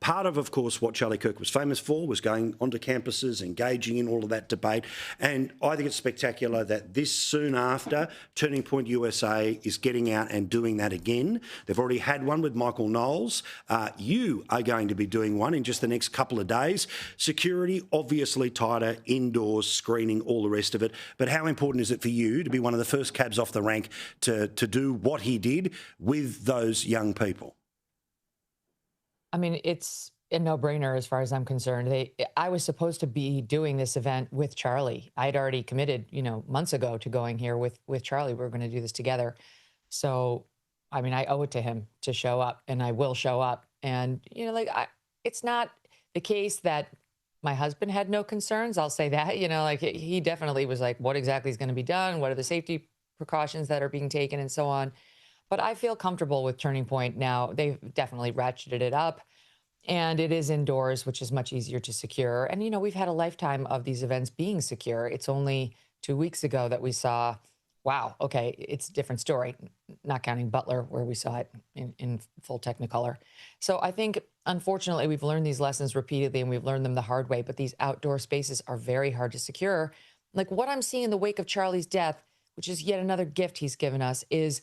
part of course, what Charlie Kirk was famous for was going onto campuses, engaging in all of that debate. And I think it's spectacular that this soon after, Turning Point USA is getting out and doing that again. They've already had one with Michael Knowles. You are going to be doing one in just the next couple of days. Security, obviously tighter, indoors, screening, all the rest of it. But how important is it for you to be one of the first cabs off the rank to do what he did with those young people? I mean, it's a no-brainer as far as I'm concerned. I was supposed to be doing this event with Charlie. I'd already committed, months ago to going here with Charlie. We were going to do this together. So, I mean, I owe it to him to show up, and I will show up. And, it's not the case that my husband had no concerns. I'll say that, he definitely was like, what exactly is going to be done? What are the safety precautions that are being taken and so on? But I feel comfortable with Turning Point now. They've definitely ratcheted it up, and it is indoors, which is much easier to secure. And, we've had a lifetime of these events being secure. It's only 2 weeks ago that we saw, wow, okay, it's a different story, not counting Butler, where we saw it in full Technicolor. So I think, unfortunately, we've learned these lessons repeatedly, and we've learned them the hard way. But these outdoor spaces are very hard to secure. Like what I'm seeing in the wake of Charlie's death, which is yet another gift he's given us, is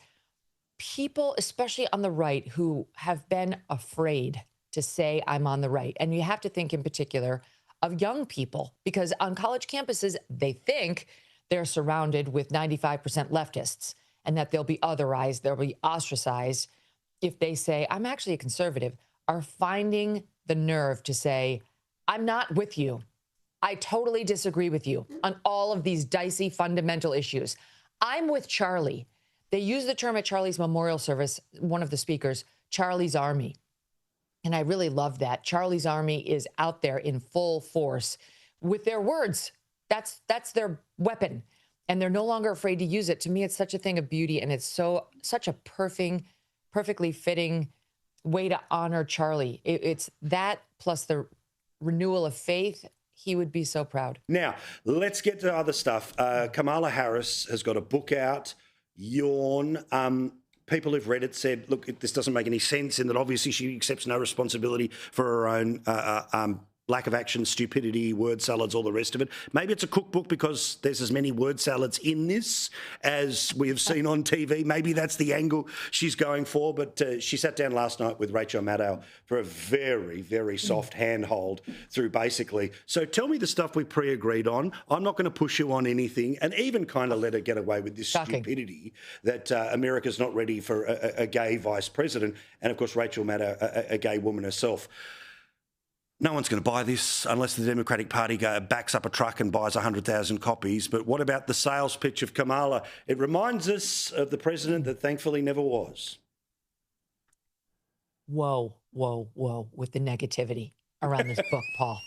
people, especially on the right, who have been afraid to say, I'm on the right. And you have to think in particular of young people, because on college campuses, they think they're surrounded with 95% leftists and that they'll be otherized, they'll be ostracized if they say, I'm actually a conservative, are finding the nerve to say, I'm not with you. I totally disagree with you on all of these dicey fundamental issues. I'm with Charlie. They use the term at Charlie's memorial service, one of the speakers, Charlie's Army. And I really love that. Charlie's Army is out there in full force with their words. That's their weapon. And they're no longer afraid to use it. To me, it's such a thing of beauty. And it's such a perfectly fitting way to honor Charlie. It's that plus the renewal of faith. He would be so proud. Now, let's get to other stuff. Kamala Harris has got a book out. Yawn. People who've read it said, look, this doesn't make any sense, in that obviously she accepts no responsibility for her own lack of action, stupidity, word salads, all the rest of it. Maybe it's a cookbook because there's as many word salads in this as we have seen on TV. Maybe that's the angle she's going for. But she sat down last night with Rachel Maddow for a very, very soft handhold through basically. So tell me the stuff we pre-agreed on. I'm not going to push you on anything, and even kind of let her get away with this stupidity that America's not ready for a gay vice president. And, of course, Rachel Maddow, a gay woman herself. No one's going to buy this unless the Democratic Party backs up a truck and buys 100,000 copies. But what about the sales pitch of Kamala? It reminds us of the president that thankfully never was. Whoa, whoa, whoa, with the negativity around this book, Paul.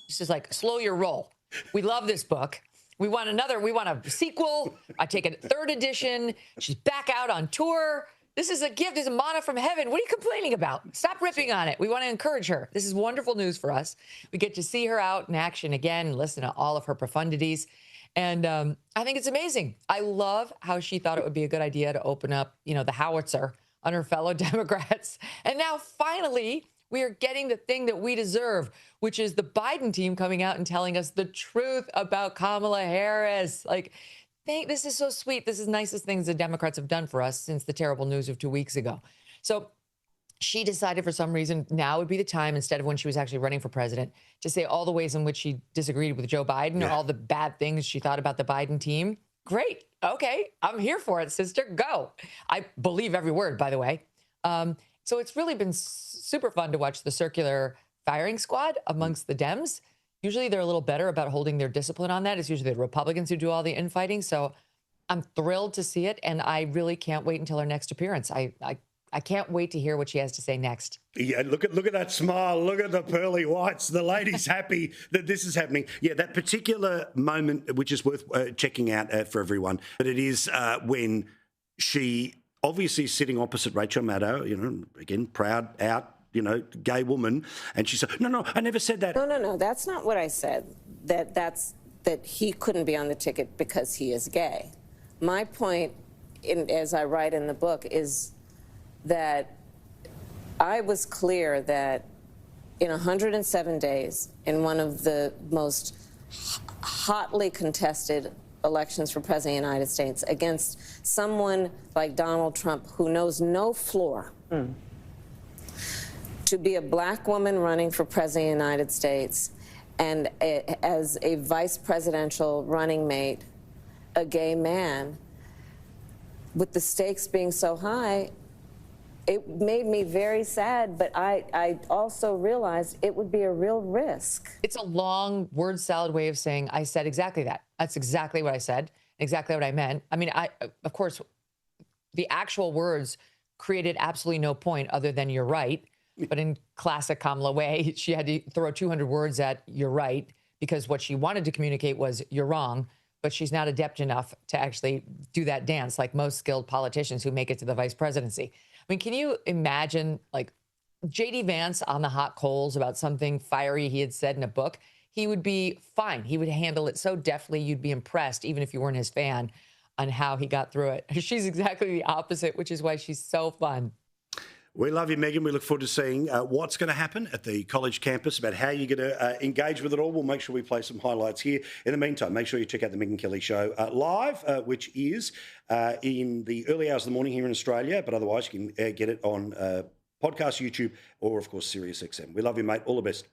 This is like, slow your roll. We love this book. We want another. We want a sequel. I take a third edition. She's back out on tour. This is a gift. This is a manna from heaven. What are you complaining about? Stop ripping on it. We want to encourage her. This is wonderful news for us. We get to see her out in action again and listen to all of her profundities. And I think it's amazing. I love how she thought it would be a good idea to open up, the howitzer on her fellow Democrats. And now finally, we are getting the thing that we deserve, which is the Biden team coming out and telling us the truth about Kamala Harris. This is so sweet. This is the nicest things the Democrats have done for us since the terrible news of 2 weeks ago. So she decided for some reason now would be the time, instead of when she was actually running for president, to say all the ways in which she disagreed with Joe Biden, or all the bad things she thought about the Biden team. Great. Okay. I'm here for it, sister. Go. I believe every word, by the way. So it's really been super fun to watch the circular firing squad amongst the Dems. Usually they're a little better about holding their discipline on that. It's usually the Republicans who do all the infighting. So I'm thrilled to see it. And I really can't wait until her next appearance. I can't wait to hear what she has to say next. Yeah, look at that smile. Look at the pearly whites. The lady's happy that this is happening. Yeah, that particular moment, which is worth checking out for everyone. But it is when she obviously is sitting opposite Rachel Maddow, again, proud, out, gay woman. And she said, no, I never said that. No, that's not what I said. That he couldn't be on the ticket because he is gay. My point, as I write in the book, is that I was clear that in 107 days, in one of the most hotly contested elections for President of the United States, against someone like Donald Trump who knows no floor, to be a black woman running for President of the United States and as a vice presidential running mate, a gay man, with the stakes being so high, it made me very sad, but I also realized it would be a real risk. It's a long word salad way of saying I said exactly that. That's exactly what I said, exactly what I meant. I mean, of course, the actual words created absolutely no point other than you're right. But in classic Kamala way, she had to throw 200 words at you're right, because what she wanted to communicate was you're wrong. But she's not adept enough to actually do that dance like most skilled politicians who make it to the vice presidency. I mean, can you imagine like J.D. Vance on the hot coals about something fiery he had said in a book? He would be fine. He would handle it so deftly, you'd be impressed, even if you weren't his fan, on how he got through it. She's exactly the opposite, which is why she's so fun. We love you, Megyn. We look forward to seeing what's going to happen at the college campus, about how you're going to engage with it all. We'll make sure we play some highlights here. In the meantime, make sure you check out the Megyn Kelly Show live, which is in the early hours of the morning here in Australia, but otherwise you can get it on podcast, YouTube, or, of course, SiriusXM. We love you, mate. All the best.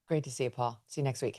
Great to see you, Paul. See you next week.